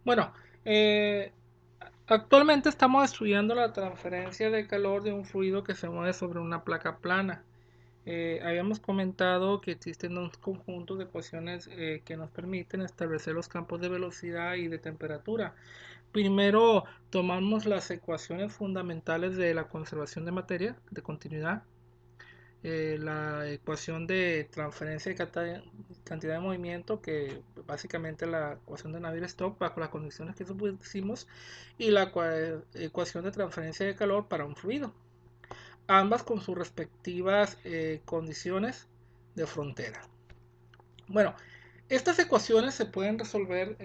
Bueno, eh, actualmente estamos estudiando la transferencia de calor de un fluido que se mueve sobre una placa plana. Habíamos comentado que existen un conjunto de ecuaciones que nos permiten establecer los campos de velocidad y de temperatura. Primero tomamos las ecuaciones fundamentales de la conservación de materia, de continuidad, la ecuación de transferencia de cantidad de movimiento, que básicamente la ecuación de Navier-Stokes bajo las condiciones que supusimos, y la ecuación de transferencia de calor para un fluido, ambas con sus respectivas condiciones de frontera. Bueno, estas ecuaciones se pueden resolver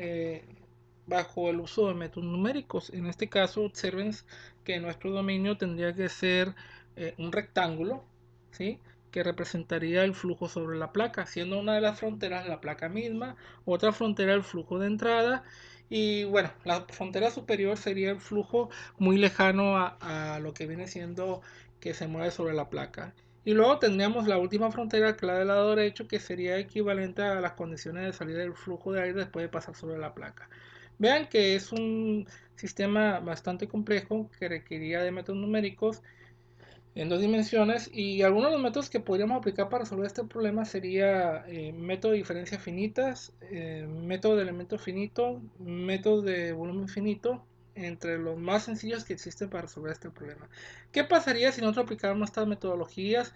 bajo el uso de métodos numéricos. En este caso, observen que nuestro dominio tendría que ser un rectángulo, ¿sí? Que representaría el flujo sobre la placa, siendo una de las fronteras la placa misma, otra frontera el flujo de entrada, y bueno, la frontera superior sería el flujo muy lejano a lo que viene siendo que se mueve sobre la placa. Y luego tendríamos la última frontera, que es la del lado derecho, que sería equivalente a las condiciones de salida del flujo de aire después de pasar sobre la placa. Vean que es un sistema bastante complejo que requeriría de métodos numéricos en dos dimensiones, y algunos de los métodos que podríamos aplicar para resolver este problema sería método de diferencias finitas, método de elemento finito, método de volumen finito, entre los más sencillos que existen para resolver este problema. ¿Qué pasaría si nosotros aplicáramos estas metodologías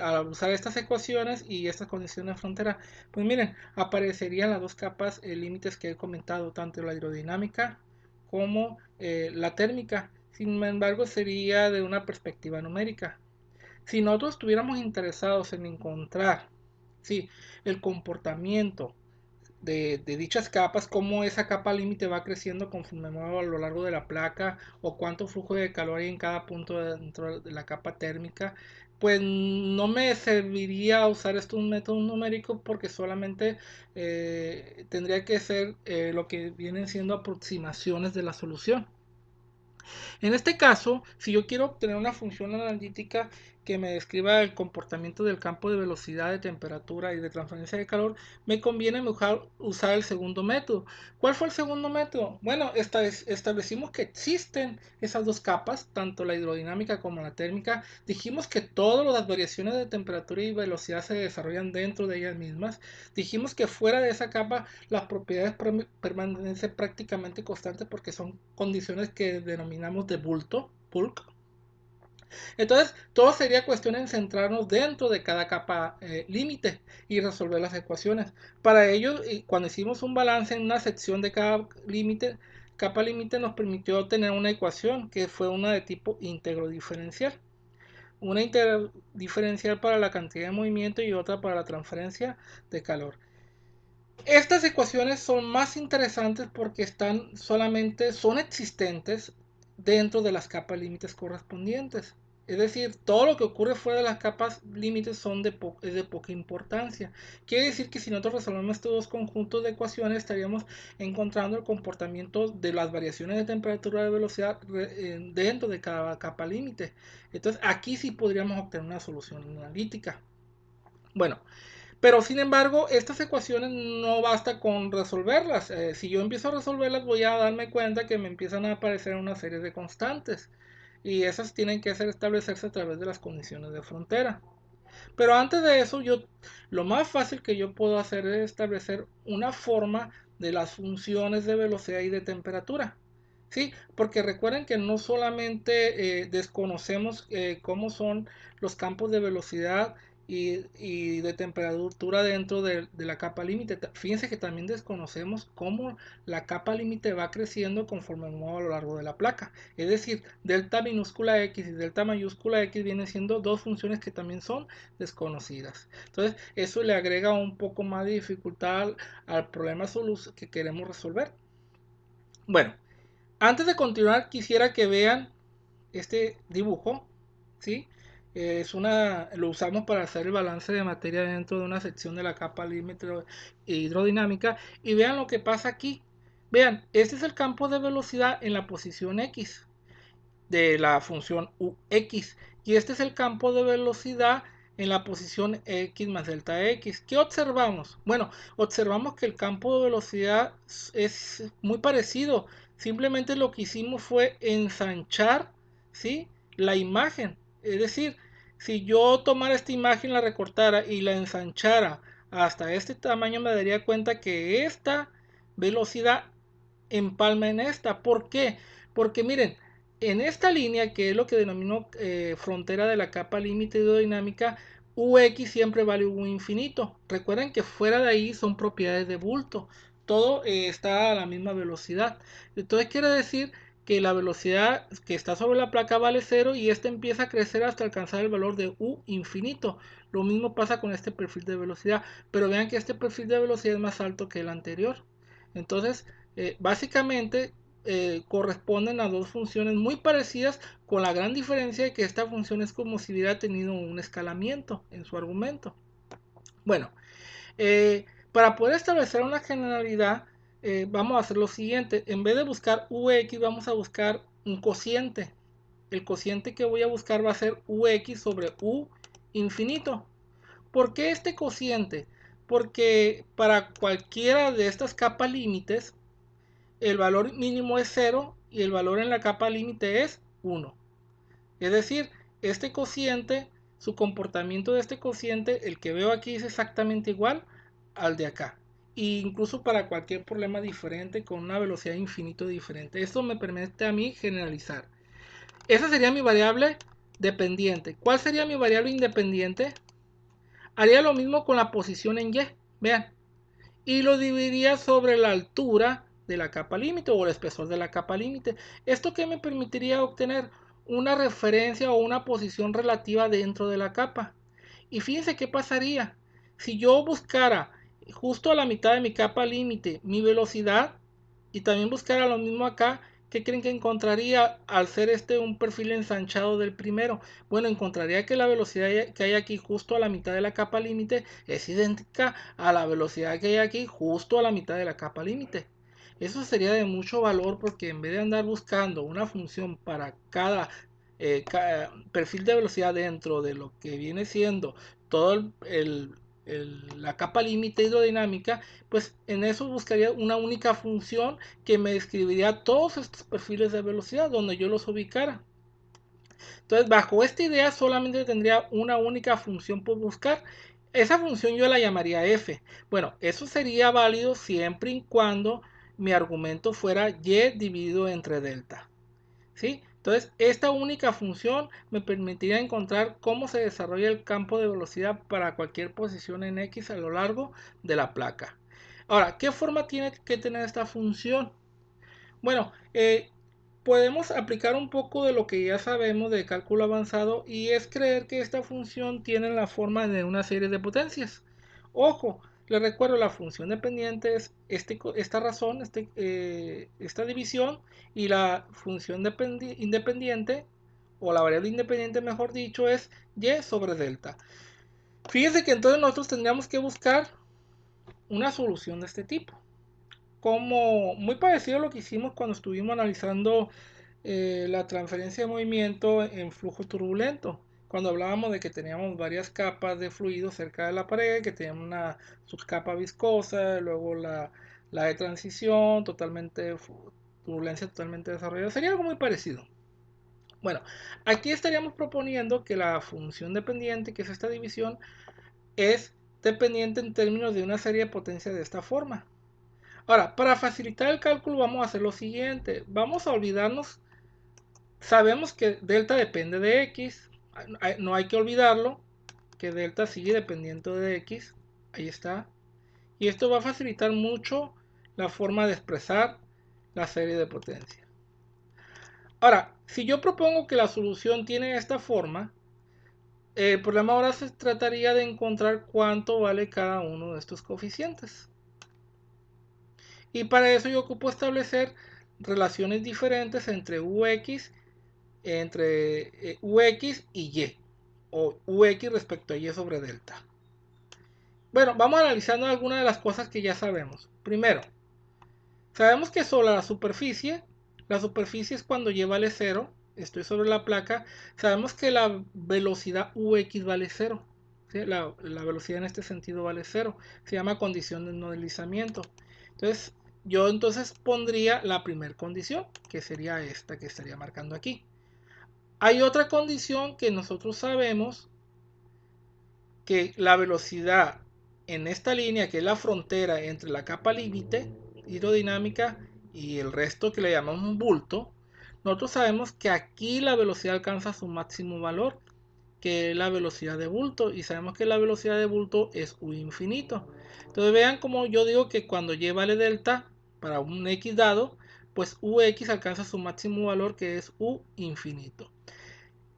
al usar estas ecuaciones y estas condiciones de frontera? Pues miren, aparecerían las dos capas límites que he comentado, tanto la hidrodinámica como la térmica. Sin embargo, sería de una perspectiva numérica. Si nosotros estuviéramos interesados en encontrar, sí, el comportamiento de dichas capas, cómo esa capa límite va creciendo conforme mueva a lo largo de la placa, o cuánto flujo de calor hay en cada punto dentro de la capa térmica, pues no me serviría usar estos métodos numéricos, porque solamente tendría que ser lo que vienen siendo aproximaciones de la solución. En este caso, si yo quiero obtener una función analítica que me describa el comportamiento del campo de velocidad, de temperatura y de transferencia de calor, me conviene mejor usar el segundo método. ¿Cuál fue el segundo método? Bueno, establecimos que existen esas dos capas, tanto la hidrodinámica como la térmica. Dijimos que todas las variaciones de temperatura y velocidad se desarrollan dentro de ellas mismas. Dijimos que fuera de esa capa las propiedades permanecen prácticamente constantes, porque son condiciones que denominamos de bulk. Entonces, todo sería cuestión de centrarnos dentro de cada capa límite y resolver las ecuaciones. Para ello, cuando hicimos un balance en una sección de cada límite, capa límite nos permitió obtener una ecuación que fue una de tipo íntegro diferencial. Una íntegro diferencial para la cantidad de movimiento y otra para la transferencia de calor. Estas ecuaciones son más interesantes porque son existentes dentro de las capas límites correspondientes. Es decir, todo lo que ocurre fuera de las capas límites es de poca importancia. Quiere decir que si nosotros resolvemos estos dos conjuntos de ecuaciones, estaríamos encontrando el comportamiento de las variaciones de temperatura y de velocidad dentro de cada capa límite. Entonces, aquí sí podríamos obtener una solución analítica. Bueno, pero sin embargo, estas ecuaciones no basta con resolverlas. Si yo empiezo a resolverlas, voy a darme cuenta que me empiezan a aparecer una serie de constantes. Y esas tienen que establecerse a través de las condiciones de frontera. Pero antes de eso, lo más fácil que yo puedo hacer es establecer una forma de las funciones de velocidad y de temperatura. Sí, porque recuerden que no solamente desconocemos cómo son los campos de velocidad y de temperatura dentro de la capa límite. Fíjense que también desconocemos cómo la capa límite va creciendo conforme mueve a lo largo de la placa. Es decir, delta minúscula x y delta mayúscula x vienen siendo dos funciones que también son desconocidas. Entonces, eso le agrega un poco más de dificultad al problema que queremos resolver. Bueno, antes de continuar, quisiera que vean este dibujo, ¿sí? Lo usamos para hacer el balance de materia dentro de una sección de la capa límite hidrodinámica, y vean lo que pasa aquí. Vean, este es el campo de velocidad en la posición X de la función UX, y este es el campo de velocidad en la posición x más delta x. ¿Qué observamos? Bueno, observamos que el campo de velocidad es muy parecido. Simplemente lo que hicimos fue ensanchar, ¿sí?, la imagen. Es decir, si yo tomara esta imagen, la recortara y la ensanchara hasta este tamaño, me daría cuenta que esta velocidad empalma en esta. ¿Por qué? Porque miren, en esta línea, que es lo que denomino frontera de la capa límite hidrodinámica, Ux siempre vale U infinito. Recuerden que fuera de ahí son propiedades de bulto. Todo está a la misma velocidad. Entonces quiere decir que la velocidad que está sobre la placa vale 0 y esta empieza a crecer hasta alcanzar el valor de U infinito. Lo mismo pasa con este perfil de velocidad, pero vean que este perfil de velocidad es más alto que el anterior. Entonces, básicamente corresponden a dos funciones muy parecidas, con la gran diferencia de que esta función es como si hubiera tenido un escalamiento en su argumento. Bueno, para poder establecer una generalidad, vamos a hacer lo siguiente. En vez de buscar Ux, vamos a buscar un cociente. El cociente que voy a buscar va a ser Ux sobre U infinito. ¿Por qué este cociente? Porque para cualquiera de estas capas límites, el valor mínimo es 0 y el valor en la capa límite es 1. Es decir, este cociente, su comportamiento de este cociente, el que veo aquí, es exactamente igual al de acá. E incluso para cualquier problema diferente con una velocidad infinito diferente. Esto me permite a mí generalizar. Esa sería mi variable dependiente. ¿Cuál sería mi variable independiente? Haría lo mismo con la posición en Y. Vean, y lo dividiría sobre la altura de la capa límite o el espesor de la capa límite. ¿Esto qué me permitiría obtener? Una referencia o una posición relativa dentro de la capa. Y fíjense qué pasaría si yo buscara justo a la mitad de mi capa límite mi velocidad y también buscara lo mismo acá. ¿Qué creen que encontraría al ser este un perfil ensanchado del primero? Bueno, encontraría que la velocidad que hay aquí justo a la mitad de la capa límite es idéntica a la velocidad que hay aquí justo a la mitad de la capa límite. Eso sería de mucho valor, porque en vez de andar buscando una función para cada perfil de velocidad dentro de lo que viene siendo todo la capa límite hidrodinámica, pues en eso buscaría una única función que me describiría todos estos perfiles de velocidad donde yo los ubicara. Entonces, bajo esta idea solamente tendría una única función por buscar. Esa función yo la llamaría f. Bueno, eso sería válido siempre y cuando mi argumento fuera y dividido entre delta. ¿Sí? Entonces, esta única función me permitiría encontrar cómo se desarrolla el campo de velocidad para cualquier posición en X a lo largo de la placa. Ahora, ¿qué forma tiene que tener esta función? Bueno, podemos aplicar un poco de lo que ya sabemos de cálculo avanzado, y es creer que esta función tiene la forma de una serie de potencias. Ojo, les recuerdo, la función dependiente es esta razón, esta división, y la función independiente, o la variable independiente mejor dicho, es y sobre delta. Fíjense que entonces nosotros tendríamos que buscar una solución de este tipo, como muy parecido a lo que hicimos cuando estuvimos analizando la transferencia de movimiento en flujo turbulento, cuando hablábamos de que teníamos varias capas de fluido cerca de la pared, que teníamos una subcapa viscosa, luego la de transición, turbulencia totalmente desarrollada. Sería algo muy parecido. Bueno, aquí estaríamos proponiendo que la función dependiente, que es esta división, es dependiente en términos de una serie de potencias de esta forma. Ahora, para facilitar el cálculo vamos a hacer lo siguiente. Vamos a olvidarnos. Sabemos que delta depende de x. No hay que olvidarlo, que delta sigue dependiendo de x. Ahí está. Y esto va a facilitar mucho la forma de expresar la serie de potencia. Ahora, si yo propongo que la solución tiene esta forma, el problema ahora se trataría de encontrar cuánto vale cada uno de estos coeficientes. Y para eso yo ocupo establecer relaciones diferentes entre Ux y Y, o Ux respecto a Y sobre delta. Bueno, vamos analizando algunas de las cosas que ya sabemos. Primero, sabemos que sobre la superficie es cuando Y vale 0, estoy sobre la placa, sabemos que la velocidad Ux vale 0. ¿sí? La velocidad en este sentido vale 0. Se llama condición de no deslizamiento. Entonces, yo entonces pondría la primera condición, que sería esta que estaría marcando aquí. Hay otra condición que nosotros sabemos que la velocidad en esta línea, que es la frontera entre la capa límite hidrodinámica y el resto que le llamamos un bulto, nosotros sabemos que aquí la velocidad alcanza su máximo valor, que es la velocidad de bulto, y sabemos que la velocidad de bulto es u infinito. Entonces vean como yo digo que cuando y vale delta para un x dado, pues ux alcanza su máximo valor, que es u infinito.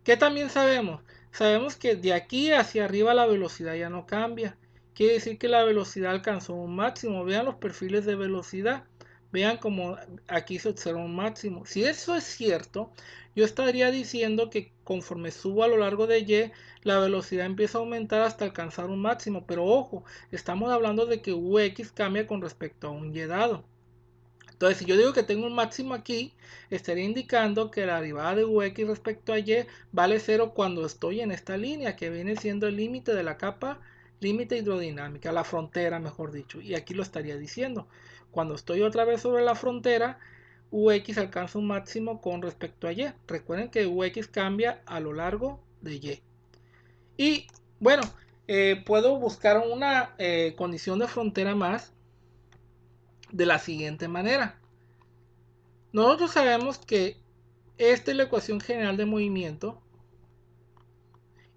¿Qué también sabemos? Sabemos que de aquí hacia arriba la velocidad ya no cambia. Quiere decir que la velocidad alcanzó un máximo. Vean los perfiles de velocidad. Vean como aquí se observa un máximo. Si eso es cierto, yo estaría diciendo que conforme subo a lo largo de Y, la velocidad empieza a aumentar hasta alcanzar un máximo. Pero ojo, estamos hablando de que Ux cambia con respecto a un Y dado. Entonces, si yo digo que tengo un máximo aquí, estaría indicando que la derivada de Ux respecto a Y vale 0 cuando estoy en esta línea, que viene siendo el límite de la capa, límite hidrodinámica, la frontera, mejor dicho. Y aquí lo estaría diciendo. Cuando estoy otra vez sobre la frontera, Ux alcanza un máximo con respecto a Y. Recuerden que Ux cambia a lo largo de Y. Y bueno, puedo buscar una condición de frontera más de la siguiente manera. Nosotros sabemos que esta es la ecuación general de movimiento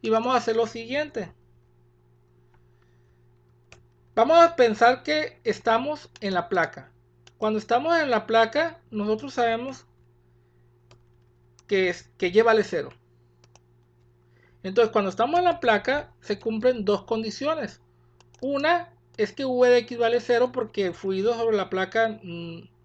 y vamos a hacer lo siguiente. Vamos a pensar que estamos en la placa. Cuando estamos en la placa, nosotros sabemos que Y vale 0. Entonces, cuando estamos en la placa, se cumplen dos condiciones. Una es que v de x vale 0 porque el fluido sobre la placa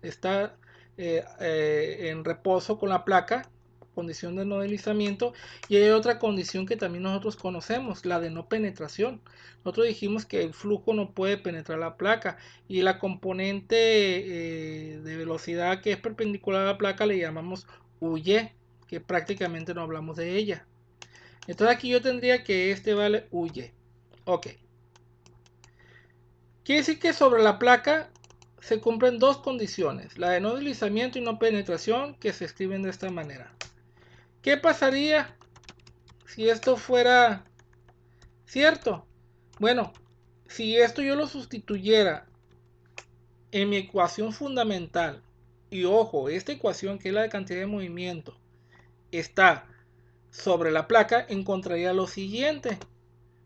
está en reposo con la placa, condición de no deslizamiento. Y hay otra condición que también nosotros conocemos, la de no penetración. Nosotros dijimos que el flujo no puede penetrar la placa y la componente de velocidad que es perpendicular a la placa le llamamos uy, que prácticamente no hablamos de ella. Entonces aquí yo tendría que este vale uy. Ok. Quiere decir que sobre la placa se cumplen dos condiciones, la de no deslizamiento y no penetración, que se escriben de esta manera. ¿Qué pasaría si esto fuera cierto? Bueno, si esto yo lo sustituyera en mi ecuación fundamental, y ojo, esta ecuación que es la de cantidad de movimiento, está sobre la placa, encontraría lo siguiente.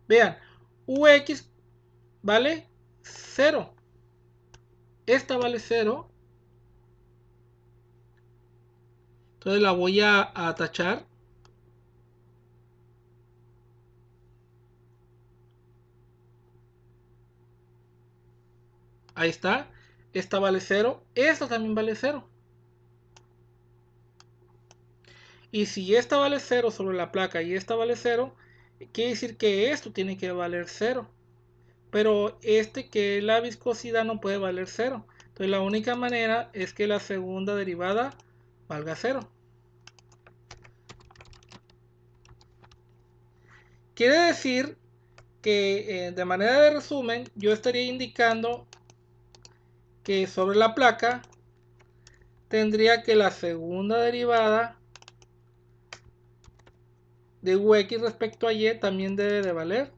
Vean, Ux vale 0. Esta vale 0. Entonces la voy a tachar. Ahí está. Esta vale 0. Esta también vale 0. Y si esta vale 0 sobre la placa y esta vale 0, quiere decir que esto tiene que valer 0. Pero este que es la viscosidad no puede valer 0. Entonces la única manera es que la segunda derivada valga 0. Quiere decir que de manera de resumen yo estaría indicando que sobre la placa tendría que la segunda derivada de Ux respecto a Y también debe de valer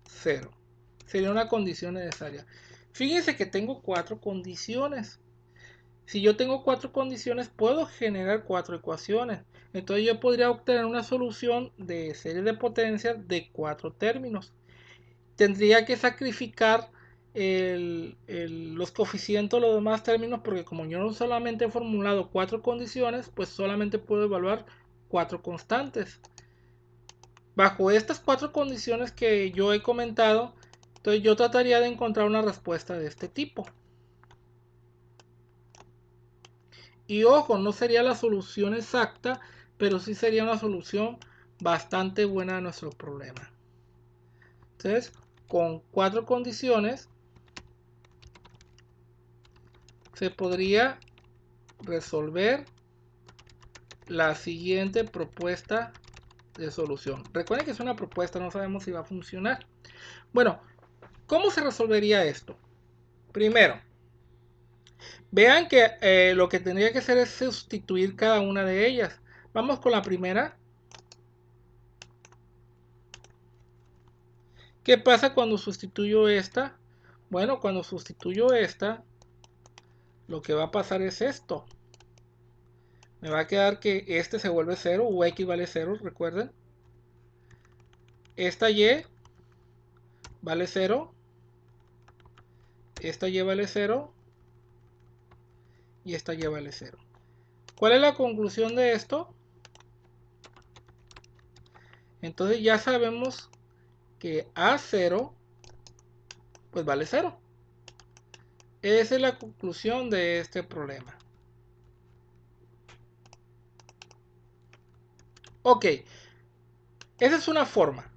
0. Sería una condición necesaria. Fíjense que tengo 4 condiciones. Si yo tengo 4 condiciones, puedo generar 4 ecuaciones. Entonces yo podría obtener una solución de serie de potencias de 4 términos. Tendría que sacrificar los coeficientes de los demás términos porque como yo no solamente he formulado 4 condiciones, pues solamente puedo evaluar 4 constantes. Bajo estas 4 condiciones que yo he comentado, entonces yo trataría de encontrar una respuesta de este tipo. Y ojo, no sería la solución exacta, pero sí sería una solución bastante buena a nuestro problema. Entonces, con 4 condiciones se podría resolver la siguiente propuesta de solución. Recuerden que es una propuesta, no sabemos si va a funcionar. Bueno, ¿cómo se resolvería esto? Primero, vean que lo que tendría que hacer es sustituir cada una de ellas. Vamos con la primera. ¿Qué pasa cuando sustituyo esta? Bueno, cuando sustituyo esta, lo que va a pasar es esto. Me va a quedar que este se vuelve 0, u x vale 0, recuerden. Esta y vale 0. Esta y vale 0. Y esta y vale 0. ¿Cuál es la conclusión de esto? Entonces ya sabemos que A0 pues vale 0. Esa es la conclusión de este problema. Ok, esa es una forma.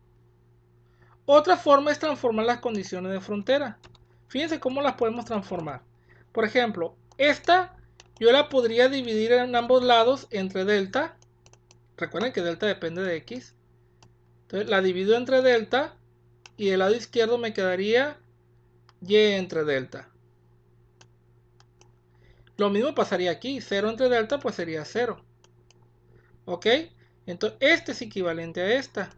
Otra forma es transformar las condiciones de frontera. Fíjense cómo las podemos transformar. Por ejemplo, esta yo la podría dividir en ambos lados entre delta. Recuerden que delta depende de x. Entonces la divido entre delta y del lado izquierdo me quedaría y entre delta. Lo mismo pasaría aquí. 0 entre delta pues sería 0. ¿Ok? Entonces este es equivalente a esta.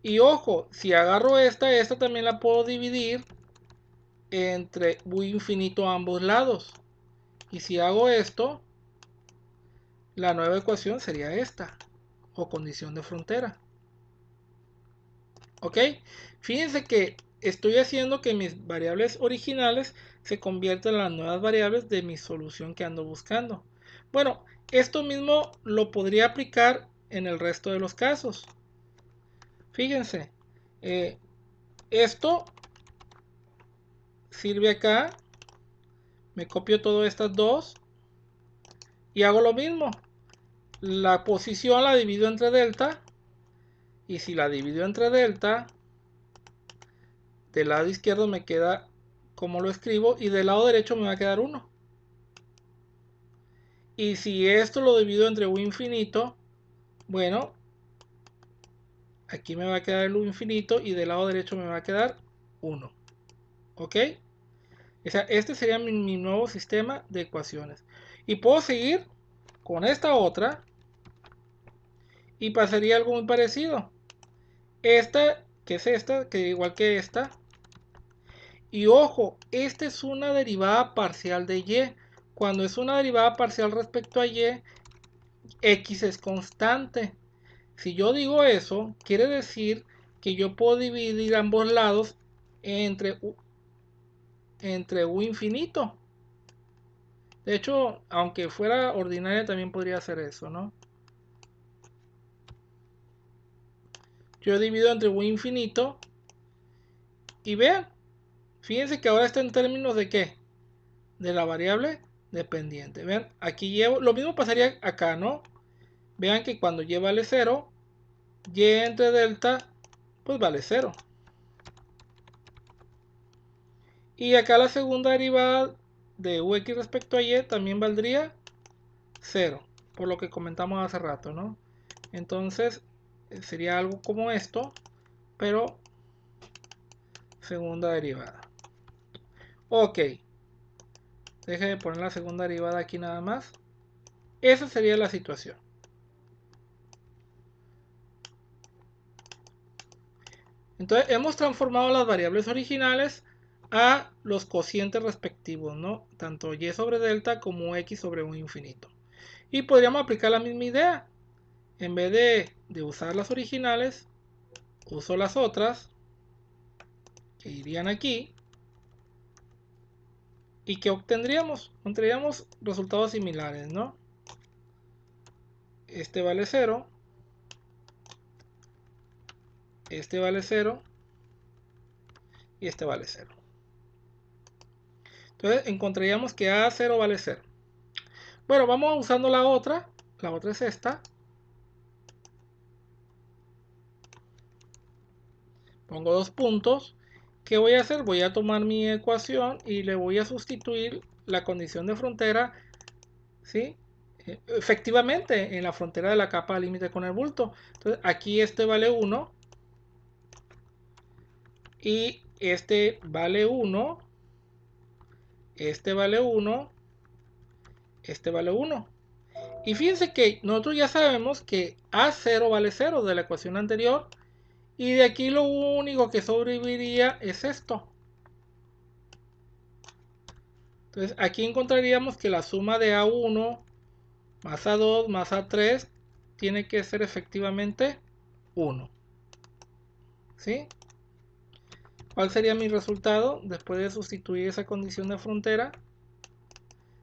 Y ojo, si agarro esta también la puedo dividir entre u infinito a ambos lados. Y si hago esto, la nueva ecuación sería esta, o condición de frontera. ¿Ok? Fíjense que estoy haciendo que mis variables originales se conviertan en las nuevas variables de mi solución que ando buscando. Bueno, esto mismo lo podría aplicar en el resto de los casos. Fíjense, esto sirve acá, me copio todas estas dos y hago lo mismo. La posición la divido entre delta, y si la divido entre delta, del lado izquierdo me queda como lo escribo y del lado derecho me va a quedar 1. Y si esto lo divido entre u infinito, bueno, aquí me va a quedar el u infinito y del lado derecho me va a quedar 1. ¿Ok? O sea, este sería mi nuevo sistema de ecuaciones. Y puedo seguir con esta otra y pasaría algo muy parecido. Esta, que es esta, que igual que esta. Y ojo, esta es una derivada parcial de y. Cuando es una derivada parcial respecto a y, x es constante. Si yo digo eso, quiere decir que yo puedo dividir ambos lados entre u infinito. De hecho, aunque fuera ordinaria, también podría hacer eso, ¿no? Yo divido entre u infinito. Y vean, fíjense que ahora está en términos de ¿qué? De la variable dependiente. Vean, aquí llevo, lo mismo pasaría acá, ¿no? Vean que cuando y vale 0, y entre delta, pues vale 0. Y acá la segunda derivada de ux respecto a y también valdría 0, por lo que comentamos hace rato, ¿no? Entonces sería algo como esto, pero segunda derivada. Ok, déjenme poner la segunda derivada aquí nada más. Esa sería la situación. Entonces hemos transformado las variables originales a los cocientes respectivos, ¿no? Tanto y sobre delta como x sobre un infinito. Y podríamos aplicar la misma idea. En vez de usar las originales, uso las otras, que irían aquí. ¿Y qué obtendríamos? Obtendríamos resultados similares, ¿no? Este vale 0. Este vale 0. Y este vale 0. Entonces encontraríamos que A0 vale 0. Bueno, vamos usando la otra. La otra es esta. Pongo dos puntos. ¿Qué voy a hacer? Voy a tomar mi ecuación y le voy a sustituir la condición de frontera, ¿sí? Efectivamente, en la frontera de la capa límite con el bulto. Entonces, aquí este vale 1. Y este vale 1, este vale 1, este vale 1. Y fíjense que nosotros ya sabemos que A0 vale 0 de la ecuación anterior. Y de aquí lo único que sobreviviría es esto. Entonces aquí encontraríamos que la suma de A1 más A2 más A3 tiene que ser efectivamente 1. ¿Sí? ¿Cuál sería mi resultado después de sustituir esa condición de frontera?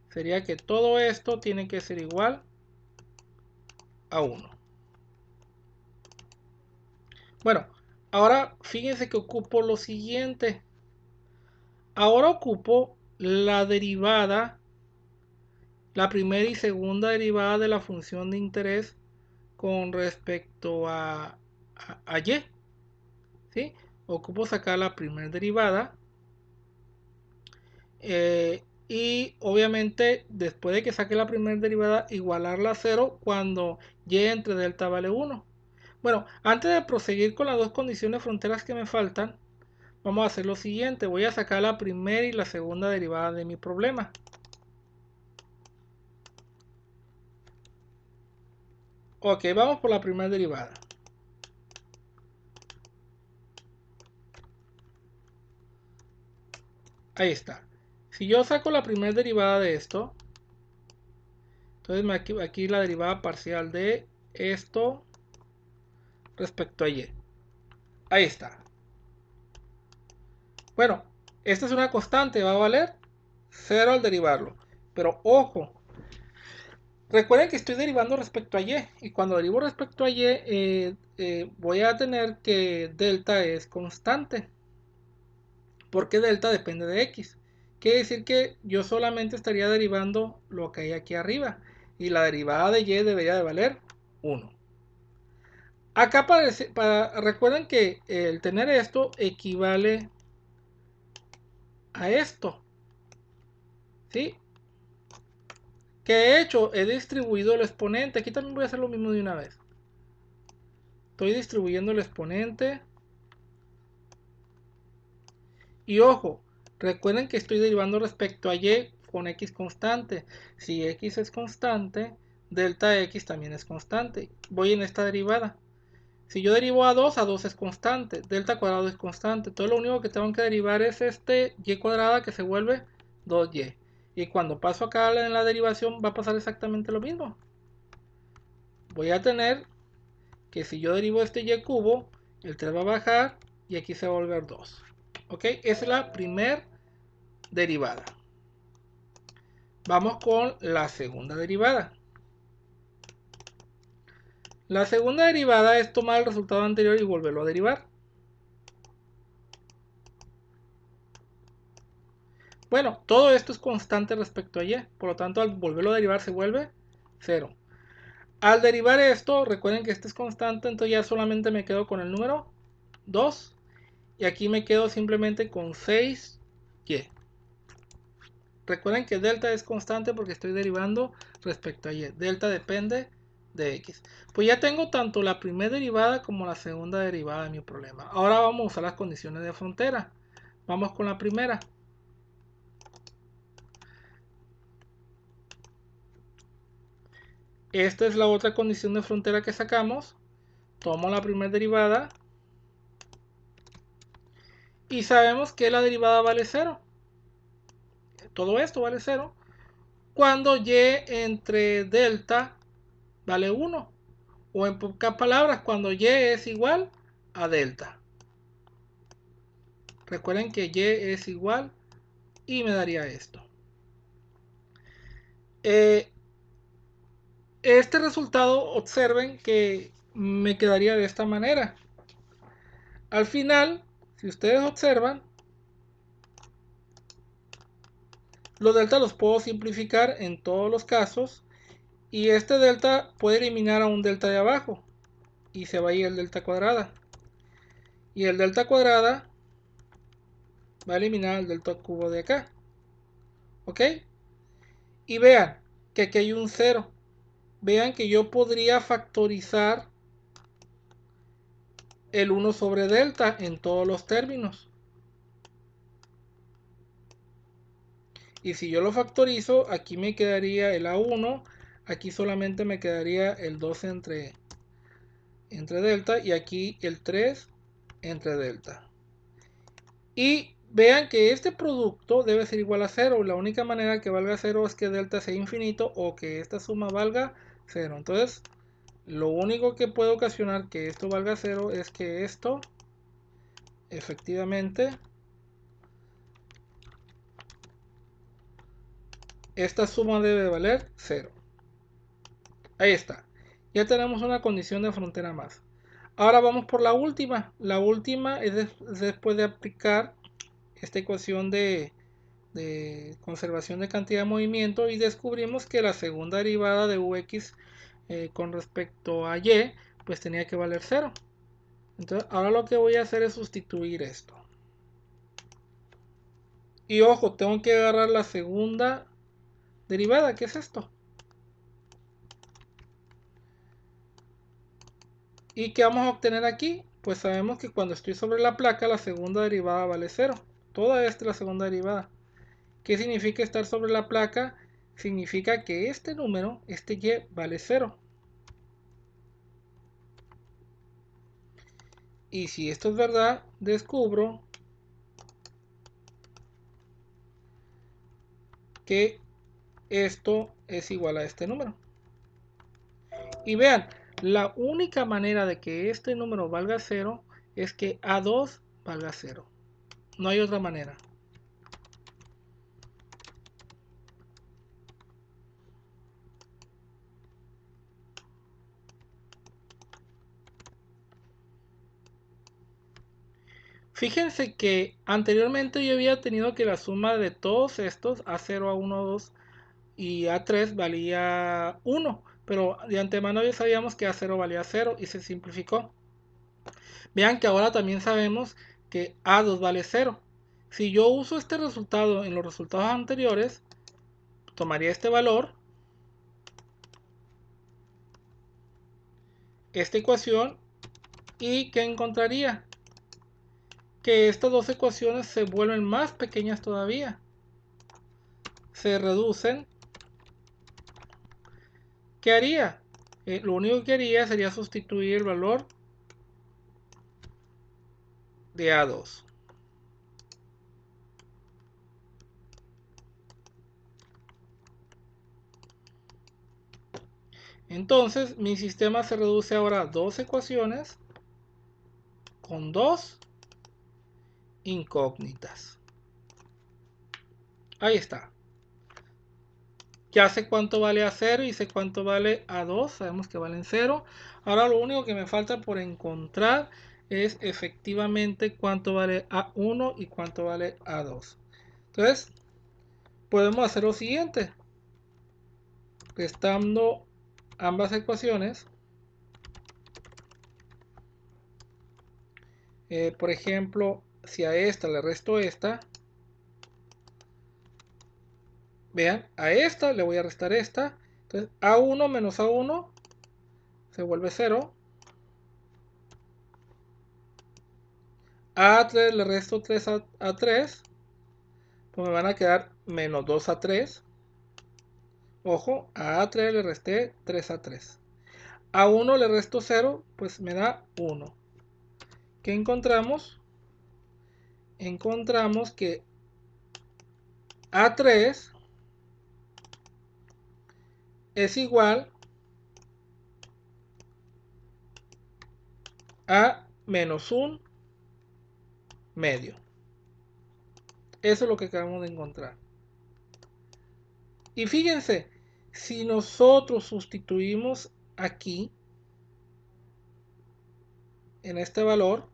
Sería que todo esto tiene que ser igual a 1. Bueno, ahora fíjense que ocupo lo siguiente. Ahora ocupo la derivada, la primera y segunda derivada de la función de interés con respecto a y. ¿Sí? Ocupo sacar la primera derivada. Y obviamente después de que saque la primera derivada, igualarla a 0 cuando y entre delta vale 1. Bueno, antes de proseguir con las dos condiciones fronteras que me faltan, vamos a hacer lo siguiente. Voy a sacar la primera y la segunda derivada de mi problema. Ok, vamos por la primera derivada. Ahí está. Si yo saco la primera derivada de esto, entonces aquí la derivada parcial de esto respecto a y. Ahí está. Bueno, esta es una constante, va a valer 0 al derivarlo. Pero ojo, recuerden que estoy derivando respecto a y cuando derivo respecto a voy a tener que delta es constante, porque delta depende de x. Quiere decir que yo solamente estaría derivando lo que hay aquí arriba, y la derivada de y debería de valer 1. Acá recuerden que el tener esto equivale a esto, ¿sí? Que he hecho, he distribuido el exponente. Aquí también voy a hacer lo mismo de una vez. Estoy distribuyendo el exponente. Y ojo, recuerden que estoy derivando respecto a y con x constante. Si x es constante, delta x también es constante. Voy en esta derivada. Si yo derivo a 2 es constante. Delta cuadrado es constante. Todo lo único que tengo que derivar es este y cuadrada que se vuelve 2y. Y cuando paso acá en la derivación va a pasar exactamente lo mismo. Voy a tener que si yo derivo este y cubo, el 3 va a bajar y aquí se va a volver 2. Ok, esa es la primera derivada. Vamos con la segunda derivada. La segunda derivada es tomar el resultado anterior y volverlo a derivar. Bueno, todo esto es constante respecto a y, por lo tanto al volverlo a derivar se vuelve 0. Al derivar esto, recuerden que este es constante, entonces ya solamente me quedo con el número 2 y aquí me quedo simplemente con 6y. Recuerden que delta es constante porque estoy derivando respecto a y. Delta depende de x. Pues ya tengo tanto la primera derivada como la segunda derivada de mi problema. Ahora vamos a usar las condiciones de frontera. Vamos con la primera. Esta es la otra condición de frontera que sacamos. Tomo la primera derivada. Y sabemos que la derivada vale 0. Todo esto vale 0. Cuando y entre delta vale 1. O en pocas palabras, cuando y es igual a delta. Recuerden que y es igual y me daría esto. Este resultado, observen que me quedaría de esta manera. Al final, si ustedes observan, los delta los puedo simplificar en todos los casos. Y este delta puede eliminar a un delta de abajo. Y se va a ir el delta cuadrada. Y el delta cuadrada va a eliminar el delta cubo de acá. ¿Ok? Y vean que aquí hay un 0. Vean que yo podría factorizar el 1 sobre delta en todos los términos. Y si yo lo factorizo, aquí me quedaría el A1, aquí solamente me quedaría el 2 entre delta y aquí el 3 entre delta. Y vean que este producto debe ser igual a 0. La única manera que valga 0 es que delta sea infinito o que esta suma valga 0. Entonces, lo único que puede ocasionar que esto valga 0 es que esto efectivamente, esta suma debe valer 0. Ahí está. Ya tenemos una condición de frontera más. Ahora vamos por la última. La última es después de aplicar esta ecuación de conservación de cantidad de movimiento y descubrimos que la segunda derivada de ux con respecto a y pues tenía que valer 0. Entonces ahora lo que voy a hacer es sustituir esto. Y ojo, tengo que agarrar la segunda derivada, ¿qué es esto? ¿Y qué vamos a obtener aquí? Pues sabemos que cuando estoy sobre la placa la segunda derivada vale 0. Toda esta es la segunda derivada. ¿Qué significa estar sobre la placa? Significa que este número, este y, vale 0. Y si esto es verdad, descubro que esto es igual a este número. Y vean, la única manera de que este número valga 0 es que A2 valga 0. No hay otra manera. Fíjense que anteriormente yo había tenido que la suma de todos estos, A0, A1, A2 y A3 valía 1. Pero de antemano ya sabíamos que A0 valía 0 y se simplificó. Vean que ahora también sabemos que A2 vale 0. Si yo uso este resultado en los resultados anteriores, tomaría este valor, esta ecuación, y ¿qué encontraría? Que estas dos ecuaciones se vuelven más pequeñas todavía. Se reducen. ¿Qué haría? Lo único que haría sería sustituir el valor de A2. Entonces mi sistema se reduce ahora a dos ecuaciones con dos incógnitas. Ahí está. Ya sé cuánto vale A0 y sé cuánto vale A2. Sabemos que valen 0. Ahora lo único que me falta por encontrar es efectivamente cuánto vale A1 y cuánto vale A2. Entonces podemos hacer lo siguiente. Restando ambas ecuaciones. Por ejemplo, si a esta le resto esta. Vean, a esta le voy a restar esta. Entonces A1 menos A1 se vuelve 0. A3 le resto 3 a 3. Pues me van a quedar menos 2 a 3. Ojo, a A3 le resté 3 a 3. A 1 le resto 0, pues me da 1. ¿Qué encontramos? Encontramos que A3 es igual a menos 1 medio. Eso es lo que acabamos de encontrar. Y fíjense, si nosotros sustituimos aquí, en este valor,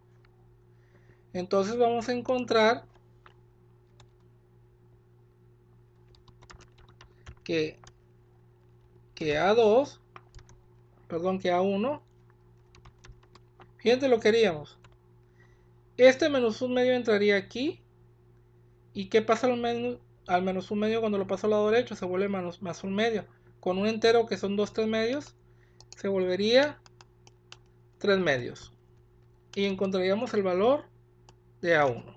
entonces vamos a encontrar que A2, perdón, que A1, fíjense lo que haríamos. Este menos 1 medio entraría aquí. ¿Y qué pasa al menos 1 medio cuando lo paso al lado derecho? Se vuelve más 1 medio. Con un entero que son 2 3 medios, se volvería 3 medios. Y encontraríamos el valor de A1.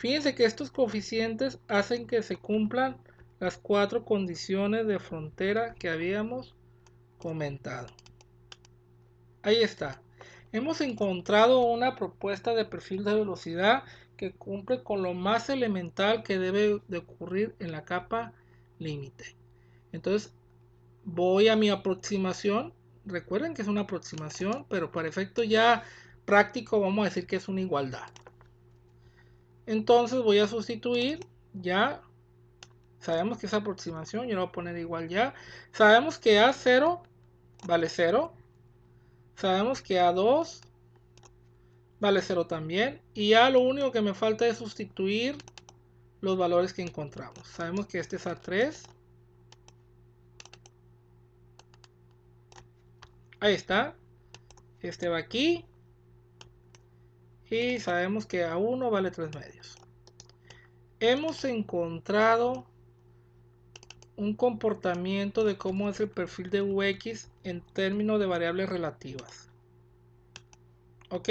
Fíjense que estos coeficientes hacen que se cumplan las 4 condiciones de frontera que habíamos comentado. Ahí está. Hemos encontrado una propuesta de perfil de velocidad que cumple con lo más elemental que debe de ocurrir en la capa límite. Entonces voy a mi aproximación. Recuerden que es una aproximación, pero para efecto ya práctico vamos a decir que es una igualdad. Entonces voy a sustituir ya. Sabemos que es aproximación, yo lo voy a poner igual ya. Sabemos que A0 vale 0. Sabemos que A2 vale 0 también. Y ya lo único que me falta es sustituir los valores que encontramos. Sabemos que este es A3. Ahí está. Este va aquí. Y sabemos que A1 vale 3 medios. Hemos encontrado un comportamiento de cómo es el perfil de Ux en términos de variables relativas. ¿Ok?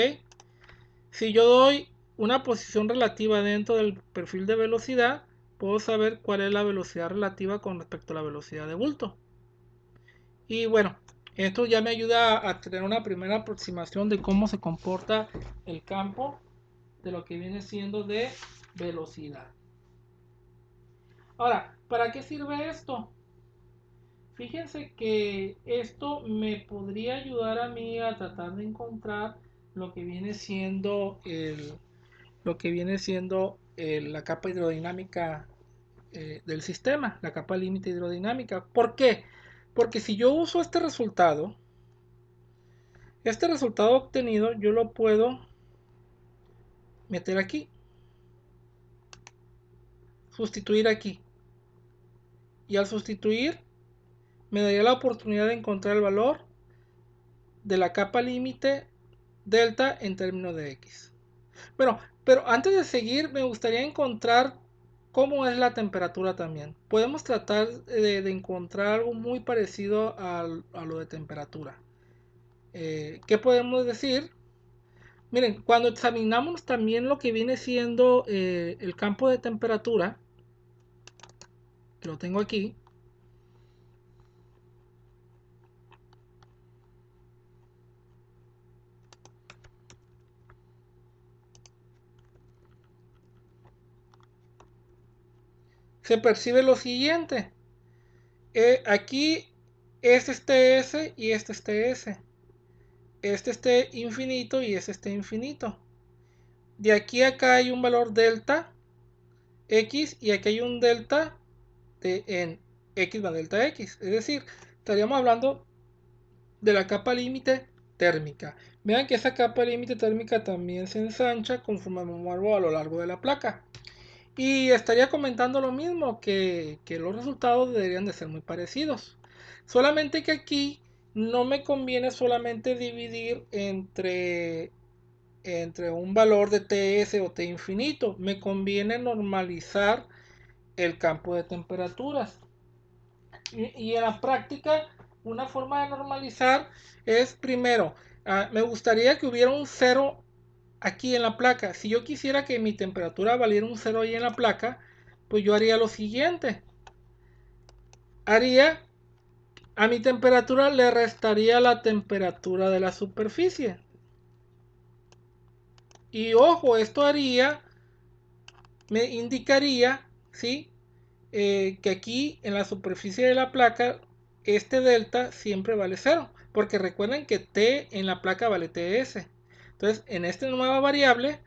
Si yo doy una posición relativa dentro del perfil de velocidad, puedo saber cuál es la velocidad relativa con respecto a la velocidad de bulto. Y bueno, esto ya me ayuda a tener una primera aproximación de cómo se comporta el campo de lo que viene siendo de velocidad. Ahora, ¿para qué sirve esto? Fíjense que esto me podría ayudar a mí a tratar de encontrar lo que viene siendo la capa hidrodinámica del sistema, la capa límite hidrodinámica. ¿Por qué? Porque si yo uso este resultado obtenido yo lo puedo meter aquí, sustituir aquí, y al sustituir me daría la oportunidad de encontrar el valor de la capa límite delta en términos de x. Bueno, pero antes de seguir me gustaría encontrar cómo es la temperatura también. Podemos tratar de encontrar algo muy parecido a lo de temperatura. ¿Qué podemos decir? Miren, cuando examinamos también lo que viene siendo el campo de temperatura, que lo tengo aquí, se percibe lo siguiente. Aquí este es TS y este es TS. Este esté infinito y este esté infinito. De aquí a acá hay un valor delta x y aquí hay un delta en x va delta x. Es decir, estaríamos hablando de la capa límite térmica. Vean que esa capa límite térmica también se ensancha conforme me muevo a lo largo de la placa. Y estaría comentando lo mismo, que los resultados deberían de ser muy parecidos. Solamente que aquí no me conviene solamente dividir entre un valor de TS o T infinito. Me conviene normalizar el campo de temperaturas. Y en la práctica, una forma de normalizar es primero, me gustaría que hubiera un 0 aquí en la placa. Si yo quisiera que mi temperatura valiera un 0 ahí en la placa, pues yo haría lo siguiente. A mi temperatura le restaría la temperatura de la superficie. Y ojo, esto me indicaría, ¿sí? Que aquí en la superficie de la placa, este delta siempre vale 0. Porque recuerden que T en la placa vale TS. Entonces, en esta nueva variable,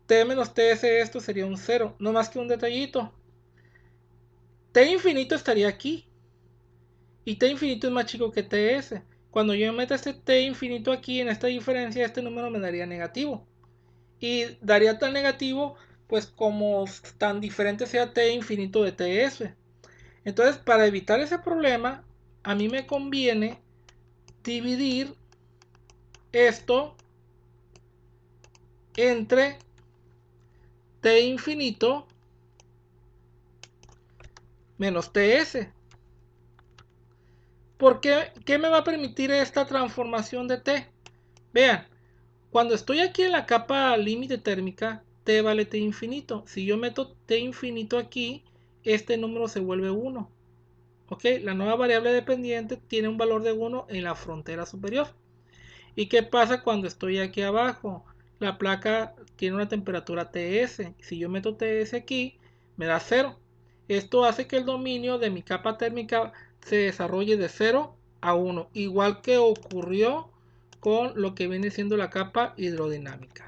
T menos TS esto sería un 0. No más que un detallito. T infinito estaría aquí. Y T infinito es más chico que TS. Cuando yo meta este T infinito aquí en esta diferencia, este número me daría negativo. Y daría tan negativo, pues como tan diferente sea T infinito de TS. Entonces, para evitar ese problema, a mí me conviene dividir esto entre T infinito menos TS. ¿Por qué? ¿Qué me va a permitir esta transformación de T? Vean, cuando estoy aquí en la capa límite térmica, t vale t infinito. Si yo meto t infinito aquí, este número se vuelve 1. ¿Ok? La nueva variable dependiente tiene un valor de 1 en la frontera superior. ¿Y qué pasa cuando estoy aquí abajo? La placa tiene una temperatura TS. Si yo meto TS aquí, me da 0. Esto hace que el dominio de mi capa térmica se desarrolle de 0 a 1, igual que ocurrió con lo que viene siendo la capa hidrodinámica.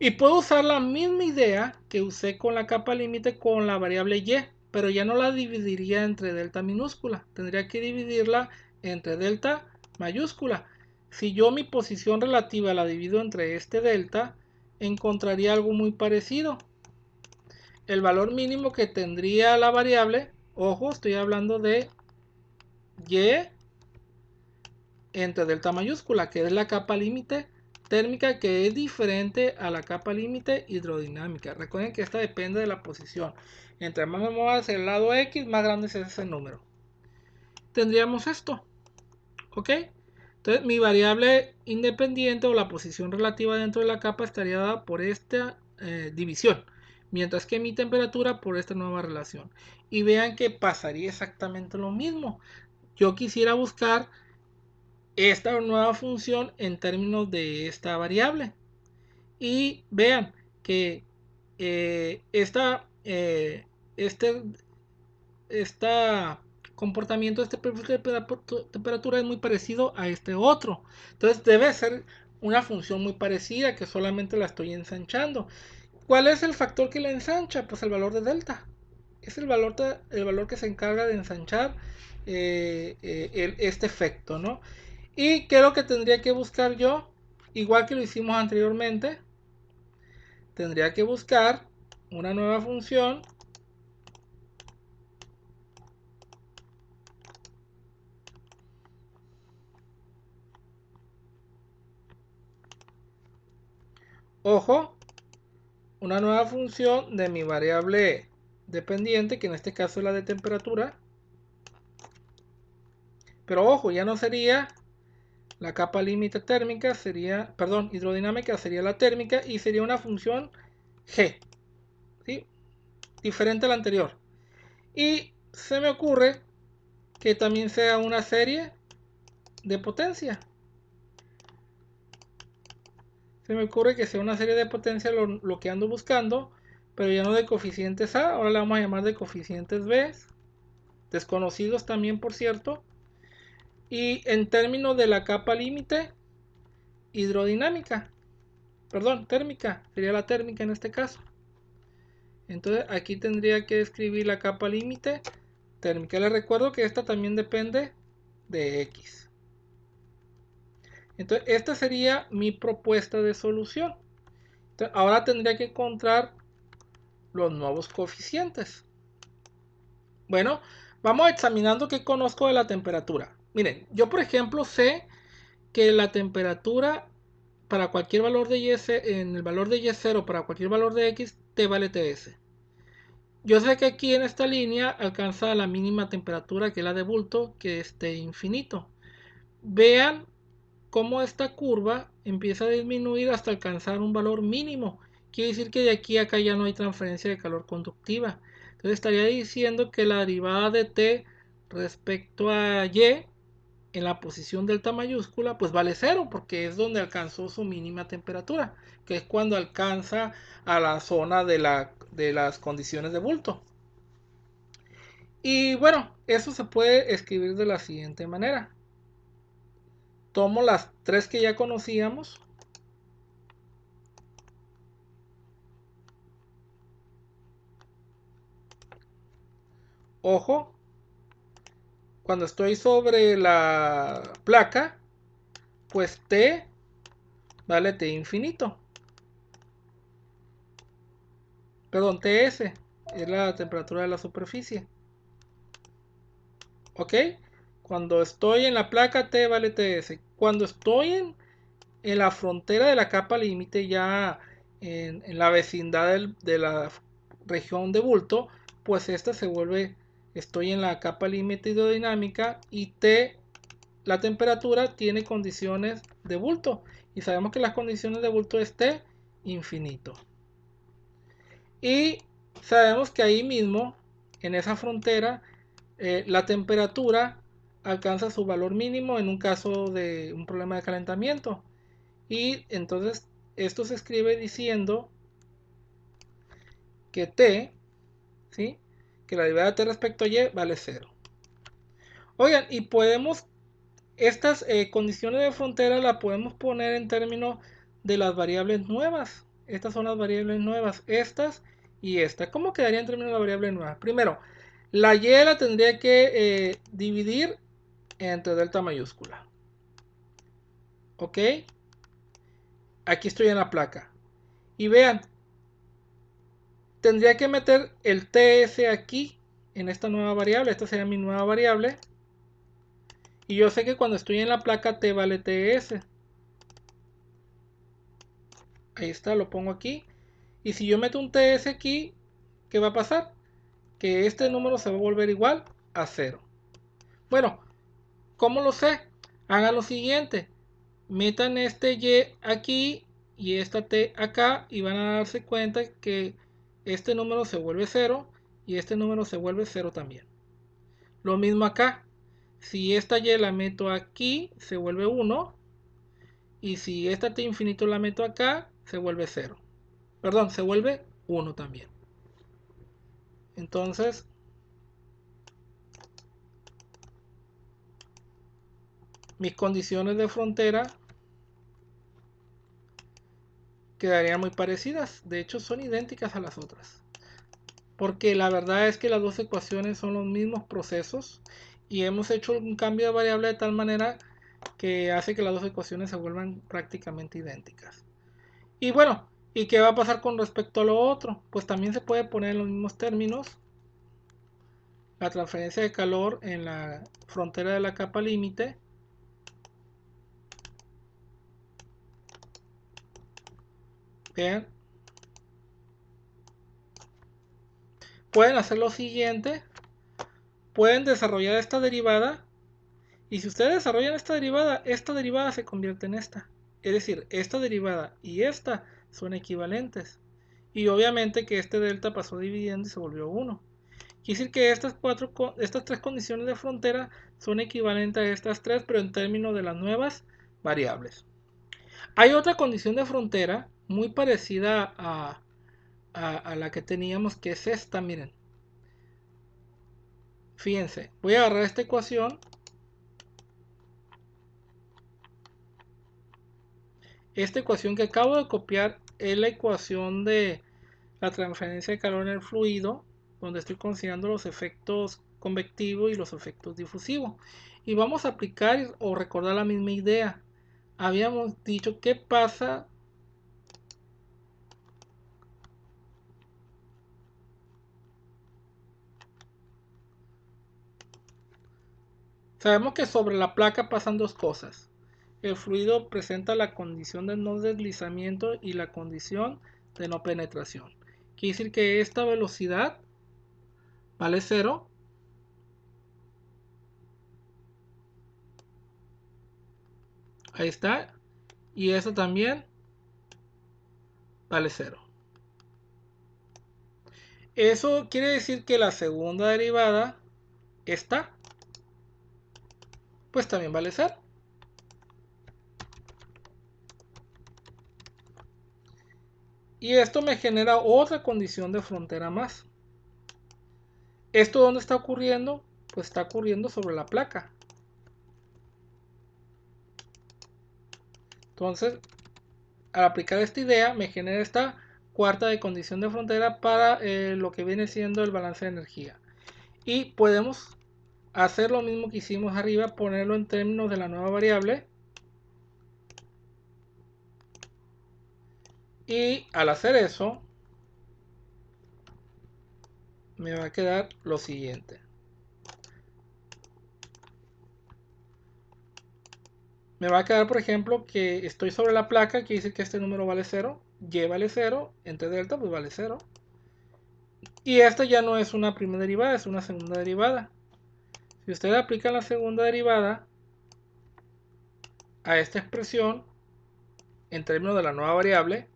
Y puedo usar la misma idea que usé con la capa límite con la variable y, pero ya no la dividiría entre delta minúscula. Tendría que dividirla entre delta mayúscula. Si yo mi posición relativa la divido entre este delta, encontraría algo muy parecido. El valor mínimo que tendría la variable, ojo, estoy hablando de y entre delta mayúscula, que es la capa límite térmica, que es diferente a la capa límite hidrodinámica. Recuerden que esta depende de la posición. Entre más me mueva hacia el lado X, más grande es ese número. Tendríamos esto. ¿Ok? Entonces mi variable independiente o la posición relativa dentro de la capa estaría dada por esta división. Mientras que mi temperatura por esta nueva relación. Y vean que pasaría exactamente lo mismo. Yo quisiera buscar esta nueva función en términos de esta variable. Y vean que este comportamiento de este perfil de temperatura es muy parecido a este otro. Entonces debe ser una función muy parecida, que solamente la estoy ensanchando. ¿Cuál es el factor que la ensancha? Pues el valor de delta. Es el valor que se encarga de ensanchar este efecto, ¿no? ¿Y qué es lo que tendría que buscar yo? Igual que lo hicimos anteriormente, tendría que buscar una nueva función ojo, una nueva función de mi variable dependiente, que en este caso es la de temperatura. Pero ojo, ya no sería la capa límite térmica, sería, perdón, hidrodinámica sería la térmica y sería una función g, ¿sí? Diferente a la anterior. Y se me ocurre que también sea una serie de potencia. Se me ocurre que sea una serie de potencia lo que ando buscando, pero ya no de coeficientes A, ahora le vamos a llamar de coeficientes B, desconocidos también, por cierto. Y en términos de la capa límite hidrodinámica, perdón, térmica, sería la térmica en este caso. Entonces aquí tendría que escribir la capa límite térmica. Les recuerdo que esta también depende de X. Entonces esta sería mi propuesta de solución. Entonces, ahora tendría que encontrar los nuevos coeficientes. Bueno, vamos examinando qué conozco de la temperatura. Miren, yo por ejemplo sé que la temperatura para cualquier valor de y, en el valor de y0 para cualquier valor de x, t vale ts. Yo sé que aquí en esta línea alcanza la mínima temperatura, que es la de bulto, que es t infinito. Vean cómo esta curva empieza a disminuir hasta alcanzar un valor mínimo. Quiere decir que de aquí a acá ya no hay transferencia de calor conductiva. Entonces estaría diciendo que la derivada de t respecto a y en la posición delta mayúscula pues vale 0, porque es donde alcanzó su mínima temperatura, que es cuando alcanza a la zona de las condiciones de bulto. Y bueno, eso se puede escribir de la siguiente manera. Tomo las tres que ya conocíamos. Ojo, cuando estoy sobre la placa, pues T vale T infinito. Perdón, TS es la temperatura de la superficie. ¿Ok? Cuando estoy en la placa T vale TS. Cuando estoy en la frontera de la capa límite, ya en la vecindad de la región de bulto, pues esta se vuelve, estoy en la capa límite hidrodinámica y T, la temperatura, tiene condiciones de bulto. Y sabemos que las condiciones de bulto es T infinito. Y sabemos que ahí mismo, en esa frontera, la temperatura alcanza su valor mínimo en un caso de un problema de calentamiento. Y entonces esto se escribe diciendo que T, ¿sí?, que la derivada de T respecto a Y vale 0. Oigan, y podemos, estas condiciones de frontera las podemos poner en términos de las variables nuevas. Estas son las variables nuevas, estas y esta. ¿Cómo quedaría en términos de la variable nueva? Primero, la Y la tendría que dividir entre delta mayúscula. ¿Ok? Aquí estoy en la placa. Y vean, tendría que meter el TS aquí, en esta nueva variable. Esta sería mi nueva variable. Y yo sé que cuando estoy en la placa T vale TS. Ahí está, lo pongo aquí. Y si yo meto un TS aquí, ¿qué va a pasar? Que este número se va a volver igual a 0. Bueno, ¿cómo lo sé? Hagan lo siguiente. Metan este Y aquí y esta T acá y van a darse cuenta que este número se vuelve 0 y este número se vuelve 0 también. Lo mismo acá. Si esta Y la meto aquí, se vuelve 1. Y si esta T infinito la meto acá, se vuelve 0. Perdón, se vuelve 1 también. Entonces, mis condiciones de frontera quedarían muy parecidas. De hecho, son idénticas a las otras. Porque la verdad es que las dos ecuaciones son los mismos procesos. Y hemos hecho un cambio de variable de tal manera que hace que las dos ecuaciones se vuelvan prácticamente idénticas. Y bueno, ¿y qué va a pasar con respecto a lo otro? Pues también se puede poner en los mismos términos la transferencia de calor en la frontera de la capa límite. Vean, pueden hacer lo siguiente, pueden desarrollar esta derivada, y si ustedes desarrollan esta derivada se convierte en esta. Es decir, esta derivada y esta son equivalentes. Y obviamente que este delta pasó dividiendo y se volvió 1. Quiere decir que estas tres condiciones de frontera son equivalentes a estas tres, pero en términos de las nuevas variables. Hay otra condición de frontera muy parecida a la que teníamos, que es esta, miren. Fíjense, voy a agarrar esta ecuación. Esta ecuación que acabo de copiar es la ecuación de la transferencia de calor en el fluido, donde estoy considerando los efectos convectivos y los efectos difusivos. Y vamos a aplicar o recordar la misma idea. Habíamos dicho qué pasa sabemos que sobre la placa pasan dos cosas. El fluido presenta la condición de no deslizamiento y la condición de no penetración. Quiere decir que esta velocidad vale 0. Ahí está. Y esta también vale 0. Eso quiere decir que la segunda derivada, esta, pues también vale 0. Y esto me genera otra condición de frontera más. ¿Esto dónde está ocurriendo? Pues está ocurriendo sobre la placa. Entonces, al aplicar esta idea, me genera esta cuarta de condición de frontera para lo que viene siendo el balance de energía. Y podemos hacer lo mismo que hicimos arriba, ponerlo en términos de la nueva variable. Y al hacer eso, me va a quedar lo siguiente. Me va a quedar, por ejemplo, que estoy sobre la placa, que dice que este número vale 0, y vale 0, entre delta pues vale 0. Y esta ya no es una primera derivada, es una segunda derivada. Si ustedes aplican la segunda derivada a esta expresión, en términos de la nueva variable,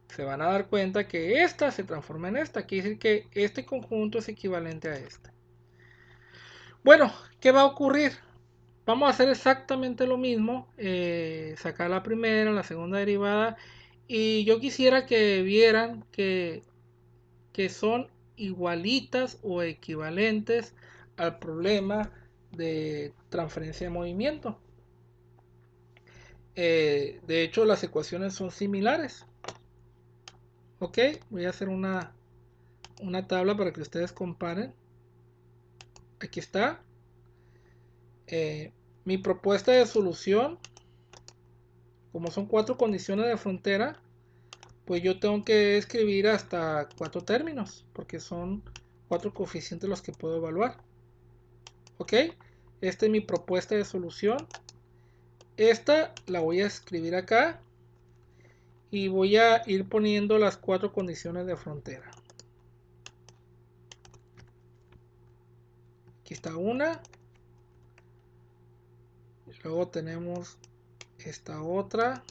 se van a dar cuenta que esta se transforma en esta. Quiere decir que este conjunto es equivalente a este. Bueno, ¿qué va a ocurrir? Vamos a hacer exactamente lo mismo. Sacar la primera, la segunda derivada. Y yo quisiera que vieran que son igualitas o equivalentes al problema de transferencia de movimiento. De hecho, las ecuaciones son similares. Ok, voy a hacer una tabla para que ustedes comparen. Aquí está. Mi propuesta de solución, como son 4 condiciones de frontera, pues yo tengo que escribir hasta 4 términos, porque son 4 coeficientes los que puedo evaluar. Ok, esta es mi propuesta de solución. Esta la voy a escribir acá y voy a ir poniendo las 4 condiciones de frontera. Aquí está una. Luego tenemos esta otra.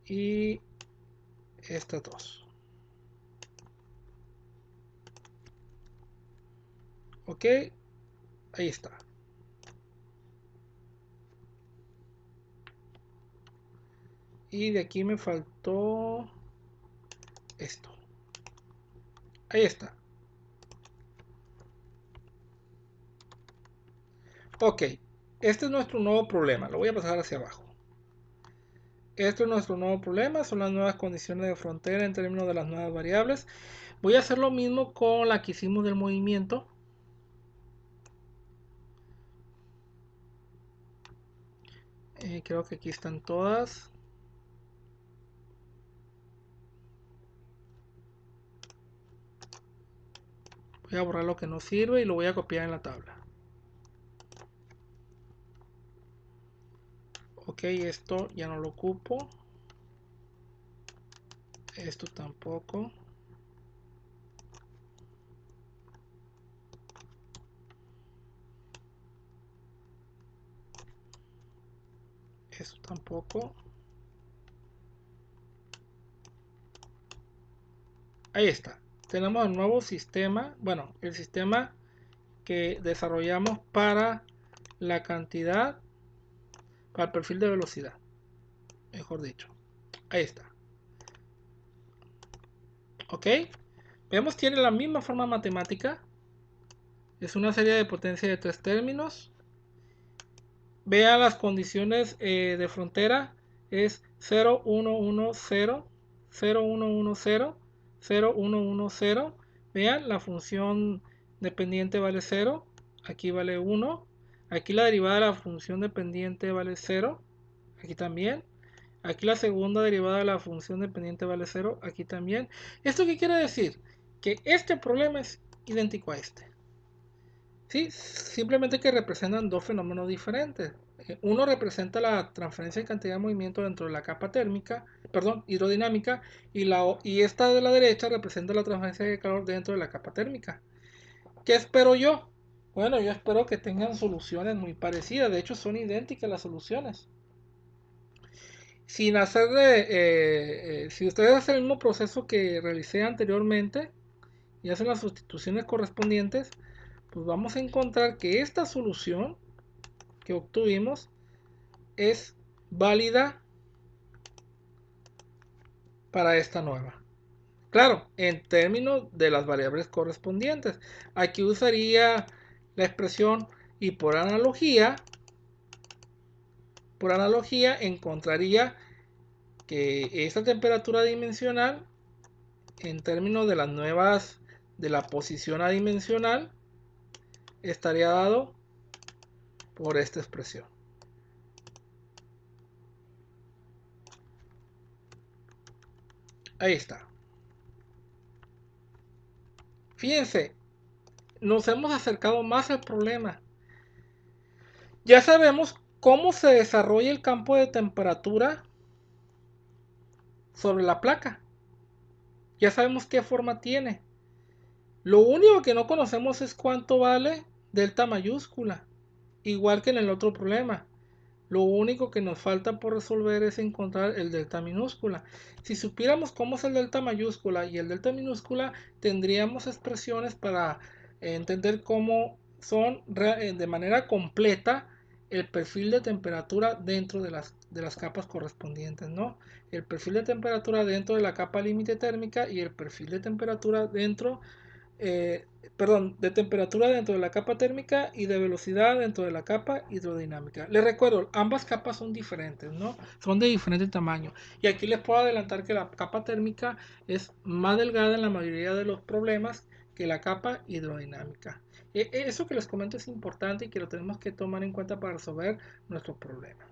Y estas dos. Ok, ahí está. Y de aquí me faltó esto. Ahí está. Ok, este es nuestro nuevo problema. Lo voy a pasar hacia abajo. Esto es nuestro nuevo problema. Son las nuevas condiciones de frontera en términos de las nuevas variables. Voy a hacer lo mismo con la que hicimos del movimiento. Creo que aquí están todas. Voy a borrar lo que no sirve y lo voy a copiar en la tabla. Ok, esto ya no lo ocupo. Esto tampoco. Esto tampoco. Ahí está. Tenemos el nuevo sistema. Bueno, el sistema que desarrollamos para la cantidad, para el perfil de velocidad. Mejor dicho. Ahí está. Ok. Vemos, tiene la misma forma matemática. Es una serie de potencia de 3 términos. Vean las condiciones de frontera. Es 0, 1, 1, 0, 0, 1, 1, 0, 0, 1, 1, 0. Vean, la función dependiente vale 0. Aquí vale 1. Aquí la derivada de la función dependiente vale 0. Aquí también. Aquí la segunda derivada de la función dependiente vale 0. Aquí también. ¿Esto qué quiere decir? Que este problema es idéntico a este. Sí, simplemente que representan dos fenómenos diferentes. Uno representa la transferencia de cantidad de movimiento dentro de la capa térmica, perdón, hidrodinámica, y esta de la derecha representa la transferencia de calor dentro de la capa térmica. ¿Qué espero yo? Bueno, yo espero que tengan soluciones muy parecidas. De hecho, son idénticas las soluciones. Sin hacerle, si ustedes hacen el mismo proceso que realicé anteriormente y hacen las sustituciones correspondientes, pues vamos a encontrar que esta solución que obtuvimos es válida para esta nueva. Claro, en términos de las variables correspondientes. Aquí usaría la expresión y por analogía encontraría que esta temperatura dimensional en términos de las nuevas de la posición adimensional estaría dado por esta expresión. Ahí está. Fíjense, nos hemos acercado más al problema. Ya sabemos cómo se desarrolla el campo de temperatura sobre la placa. Ya sabemos qué forma tiene. Lo único que no conocemos es cuánto vale delta mayúscula. igual que en el otro problema. Lo único que nos falta por resolver es encontrar el delta minúscula. Si supiéramos cómo es el delta mayúscula y el delta minúscula, tendríamos expresiones para entender cómo son de manera completa el perfil de temperatura dentro de las capas correspondientes, ¿no? El perfil de temperatura dentro de la capa límite térmica y el perfil de temperatura dentro eh, de temperatura dentro de la capa térmica y de velocidad dentro de la capa hidrodinámica. Les recuerdo, ambas capas son diferentes, ¿no? Son de diferente tamaño. Y aquí les puedo adelantar que la capa térmica es más delgada en la mayoría de los problemas que la capa hidrodinámica. Eso que les comento es importante y que lo tenemos que tomar en cuenta para resolver nuestro problema.